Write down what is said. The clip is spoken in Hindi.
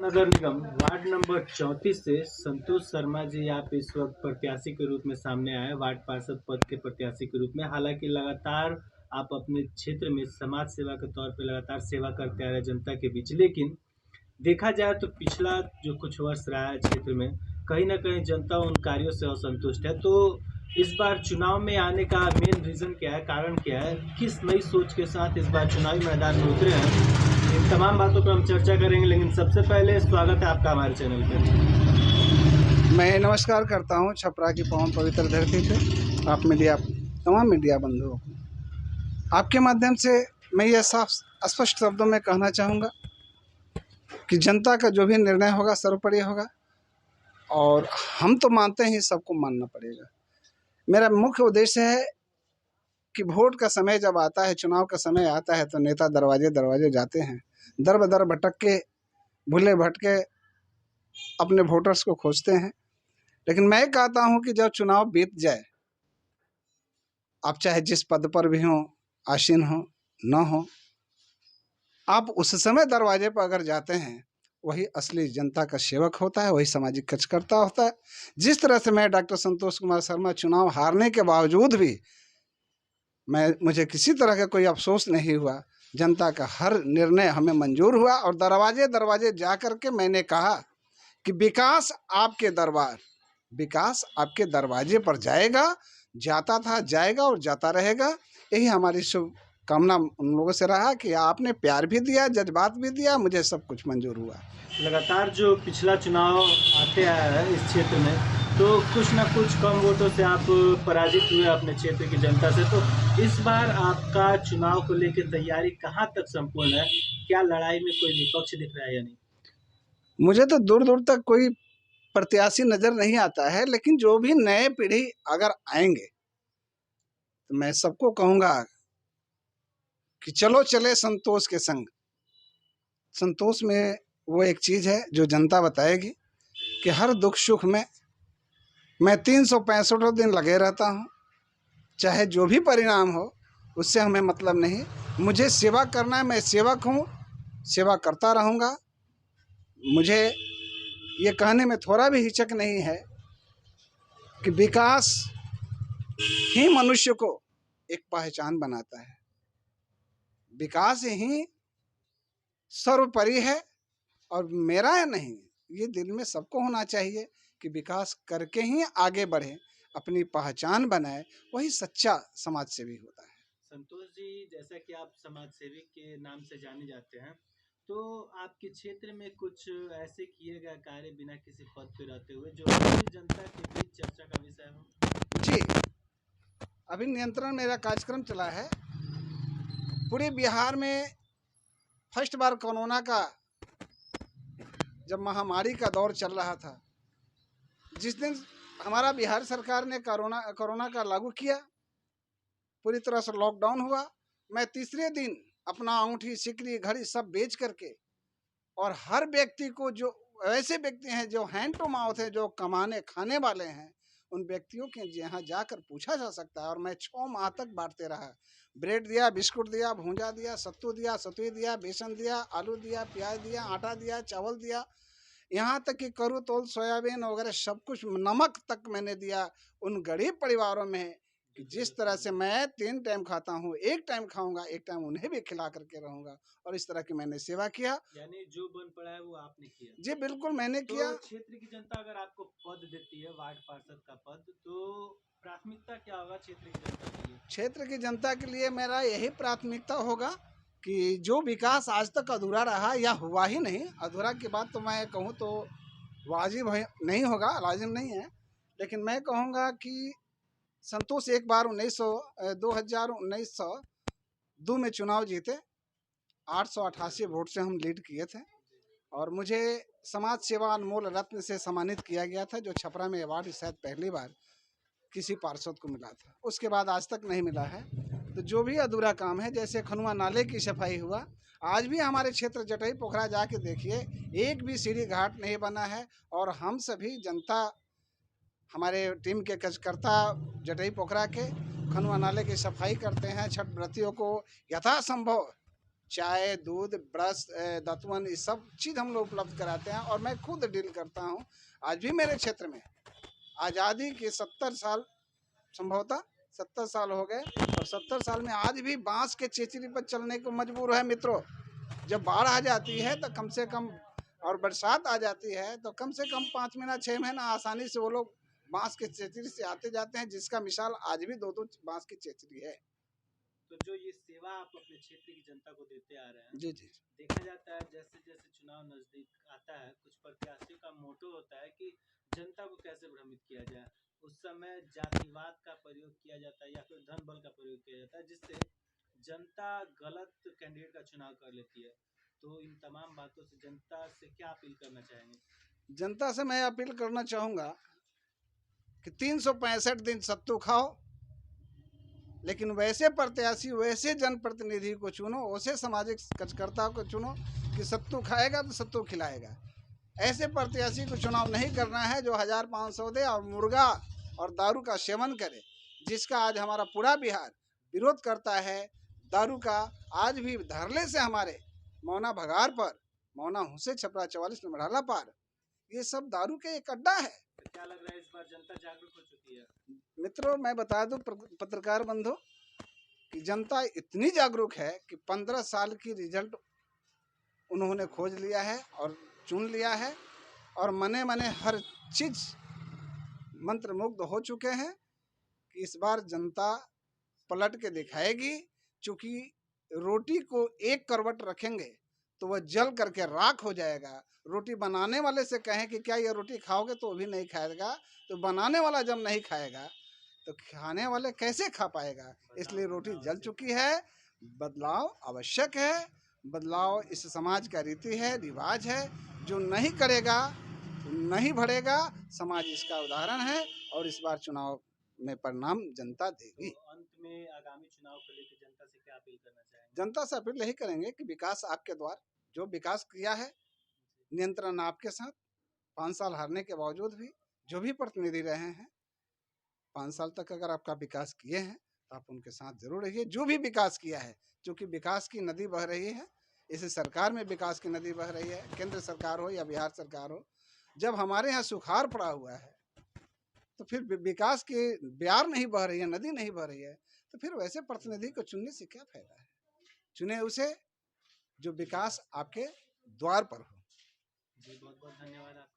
नगर निगम वार्ड नंबर 34 से संतोष शर्मा जी आप इस वक्त प्रत्याशी के रूप में सामने आए, वार्ड पार्षद पद के प्रत्याशी के रूप में। हालांकि लगातार आप अपने क्षेत्र में समाज सेवा के तौर पर लगातार सेवा करते आ रहे जनता के बीच, लेकिन देखा जाए तो पिछला जो कुछ वर्ष रहा है क्षेत्र में, कहीं ना कहीं जनता उन कार्यों से असंतुष्ट है। तो इस बार चुनाव में आने का मेन रीजन क्या है, कारण क्या है, किस नई सोच के साथ इस बार चुनावी मैदान में उतरे हैं, इन तमाम बातों पर हम चर्चा करेंगे। लेकिन सबसे पहले स्वागत है आपका हमारे चैनल पे। मैं नमस्कार करता हूं छपरा की पावन पवित्र धरती पे आप मीडिया तमाम मीडिया बंधुओं को आपके माध्यम से मैं ये साफ स्पष्ट शब्दों में कहना चाहूँगा कि जनता का जो भी निर्णय होगा सर्वोपरि होगा और हम तो मानते हैं सबको मानना पड़ेगा। मेरा मुख्य उद्देश्य है कि वोट का समय जब आता है, चुनाव का समय आता है, तो नेता दरवाजे दरवाजे जाते हैं, दर बदर भटक के भूले भटके अपने वोटर्स को खोजते हैं। लेकिन मैं कहता हूं कि जब चुनाव बीत जाए, आप चाहे जिस पद पर भी हों, आसीन हो न हो, आप उस समय दरवाजे पर अगर जाते हैं, वही असली जनता का सेवक होता है, वही सामाजिक कार्यकर्ता होता है। जिस तरह से मैं डॉक्टर संतोष कुमार शर्मा चुनाव हारने के बावजूद भी मुझे किसी तरह का कोई अफसोस नहीं हुआ। जनता का हर निर्णय हमें मंजूर हुआ और दरवाजे दरवाजे जा कर के मैंने कहा कि विकास आपके दरवाजे पर जाएगा, जाता था, जाएगा और जाता रहेगा। यही हमारी शुभकामना उन लोगों से रहा कि आपने प्यार भी दिया, जज्बात भी दिया, मुझे सब कुछ मंजूर हुआ। लगातार जो पिछला चुनाव आते आया है इस क्षेत्र में, तो कुछ ना कुछ कम वोटों से आप पराजित हुए अपने क्षेत्र की जनता से। तो इस बार आपका चुनाव को लेकर तैयारी कहाँ तक संपूर्ण है? क्या लड़ाई में कोई विपक्ष दिख रहा है या नहीं? मुझे तो दूर दूर तक कोई प्रत्याशी नजर नहीं आता है, लेकिन जो भी नए पीढ़ी अगर आएंगे तो मैं सबको कहूँगा कि चलो चले संतोष के संग। संतोष में वो एक चीज़ है जो जनता बताएगी कि हर दुख सुख में मैं 365 दिन लगे रहता हूँ, चाहे जो भी परिणाम हो उससे हमें मतलब नहीं। मुझे सेवा करना है, मैं सेवक हूँ, सेवा करता रहूँगा। मुझे ये कहने में थोड़ा भी हिचक नहीं है कि विकास ही मनुष्य को एक पहचान बनाता है, विकास ही सर्वोपरि है। और मेरा है नहीं, ये दिल में सबको होना चाहिए कि विकास करके ही आगे बढ़े, अपनी पहचान बनाए, वही सच्चा समाज सेवी होता है। संतोष जी, जैसा कि आप समाज सेवी के नाम से जाने जाते हैं, तो आपके क्षेत्र में कुछ ऐसे किए गए कार्य बिना किसी पद पे रहते हुए जो जनता के बीच चर्चा का विषय हो? जी, अभी नियंत्रण मेरा कार्यक्रम चला है पूरे बिहार में। फर्स्ट बार कोरोना का जब महामारी का दौर चल रहा था, जिस दिन हमारा बिहार सरकार ने कोरोना का लागू किया, पूरी तरह से लॉकडाउन हुआ, मैं तीसरे दिन अपना अंगूठी, सिकरी, घड़ी सब बेच करके, और हर व्यक्ति को, जो ऐसे व्यक्ति हैं जो हैंड टू माउथ है, जो कमाने खाने वाले हैं, उन व्यक्तियों के यहाँ जाकर पूछा जा सकता है। और मैं 6 माह तक बांटते रहा। ब्रेड दिया, बिस्कुट दिया, भूंजा दिया, सत्तू दिया, सतुई दिया, बेसन दिया, आलू दिया, प्याज दिया, आटा दिया, चावल दिया, यहाँ तक कि करू तोल सोयाबीन वगैरह सब कुछ, नमक तक मैंने दिया उन गरीब परिवारों में कि जिस तरह से मैं 3 टाइम खाता हूँ, 1 टाइम खाऊंगा, 1 टाइम उन्हें भी खिला करके रहूंगा। और इस तरह की मैंने सेवा किया। यानी जो बन पड़ा है वो आपने किया? जी बिल्कुल मैंने तो किया। क्षेत्र की जनता अगर आपको पद देती है, वार्ड पार्षद का पद, तो प्राथमिकता क्या होगा क्षेत्र की जनता के लिए? क्षेत्र की जनता के लिए मेरा यही प्राथमिकता होगा कि जो विकास आज तक अधूरा रहा या हुआ ही नहीं, अधूरा की बात तो मैं कहूँ तो वाजिब नहीं होगा, लाजिम नहीं है, लेकिन मैं कहूँगा कि संतोष एक बार 2019 में चुनाव जीते, 888 वोट से हम लीड किए थे, और मुझे समाज सेवा अनमोल रत्न से सम्मानित किया गया था, जो छपरा में अवार्ड शायद पहली बार किसी पार्षद को मिला था, उसके बाद आज तक नहीं मिला है। तो जो भी अधूरा काम है, जैसे खनुआ नाले की सफाई हुआ, आज भी हमारे क्षेत्र जटई पोखरा जाके देखिए, एक भी सीढ़ी घाट नहीं बना है। और हम सभी जनता, हमारे टीम के कार्यकर्ता जटई पोखरा के खनुआ नाले की सफाई करते हैं, छठ व्रतियों को यथासंभव चाय, दूध, ब्रश, दातुन, ये सब चीज़ हम लोग उपलब्ध कराते हैं और मैं खुद डील करता हूँ। आज भी मेरे क्षेत्र में आज़ादी के 70 साल, संभवतः 70 साल हो गए, और 70 साल में आज भी बांस के चेचरी पर चलने को मजबूर है मित्रों। जब बाढ़ आ जाती है तो कम से कम, और बरसात आ जाती है तो कम से कम 5 महीना 6 महीना आसानी से वो लोग बांस के चेचरी से आते जाते हैं, जिसका मिसाल आज भी 2-2 बांस की चेचरी है। तो जो ये सेवा आप अपने क्षेत्र की जनता को देते आ रहे हैं, जी जी। देखा जाता है जैसे जैसे चुनाव नजदीक आता है, कुछ प्रत्याशियों का मोटो होता है कि जनता को कैसे भ्रमित किया जाए। उस समय जातिवाद का प्रयोग किया जाता है या फिर धन बल का प्रयोग किया जाता है, जिससे जनता गलत कैंडिडेट का चुनाव कर लेती है। तो इन तमाम बातों से जनता से क्या अपील करना चाहेंगे? जनता से मैं अपील करना चाहूँगा कि 365 दिन सत्तू खाओ, लेकिन वैसे प्रत्याशी, वैसे जनप्रतिनिधि को चुनो, वैसे सामाजिक कार्यकर्ता को चुनो कि सत्तू खाएगा तो सत्तू खिलाएगा। ऐसे प्रत्याशी को चुनाव नहीं करना है जो 1500 दे और मुर्गा और दारू का सेवन करे, जिसका आज हमारा पूरा बिहार विरोध करता है। दारू का आज भी धरले से हमारे मौना भगार पर, मौना हुसे छपरा 44 मढ़ाला पार, ये सब दारू के एक अड्डा है। तो क्या लग रहा है इस बार जनता जागरूक हो चुकी है? मित्रों, मैं बता दूं पत्रकार बंधु कि जनता इतनी जागरूक है कि 15 साल की रिजल्ट उन्होंने खोज लिया है और चुन लिया है, और मने मने हर चीज मंत्रमुग्ध हो चुके हैं कि इस बार जनता पलट के दिखाएगी। चूंकि रोटी को एक करवट रखेंगे तो वह जल करके राख हो जाएगा। रोटी बनाने वाले से कहें कि क्या ये रोटी खाओगे, तो वो भी नहीं खाएगा। तो बनाने वाला जब नहीं खाएगा तो खाने वाले कैसे खा पाएगा। इसलिए रोटी जल चुकी है। बदलाव आवश्यक है। बदलाव इस समाज का रीति है, रिवाज है। जो नहीं करेगा, नहीं बढ़ेगा, समाज इसका उदाहरण है, और इस बार चुनाव में परिणाम जनता देगी। तो अंत में आगामी चुनाव को लेकर जनता से क्या अपील करना चाहेंगे? जनता से अपील यही करेंगे कि विकास आपके द्वार, जो विकास किया है, नियंत्रण आपके साथ। 5 साल हारने के बावजूद भी जो भी प्रतिनिधि रहे हैं, 5 साल तक अगर आपका विकास किए हैं तो आप उनके साथ जरूर रहिए। जो भी विकास किया है, क्योंकि विकास की नदी बह रही है, इस सरकार में विकास की नदी बह रही है, केंद्र सरकार हो या बिहार सरकार हो। जब हमारे यहाँ सुखाड़ पड़ा हुआ है तो फिर विकास की ब्यार नहीं बह रही है, नदी नहीं बह रही है, तो फिर वैसे प्रतिनिधि को चुनने से क्या फायदा है। चुने उसे जो विकास आपके द्वार पर हो। जी, बहुत बहुत धन्यवाद।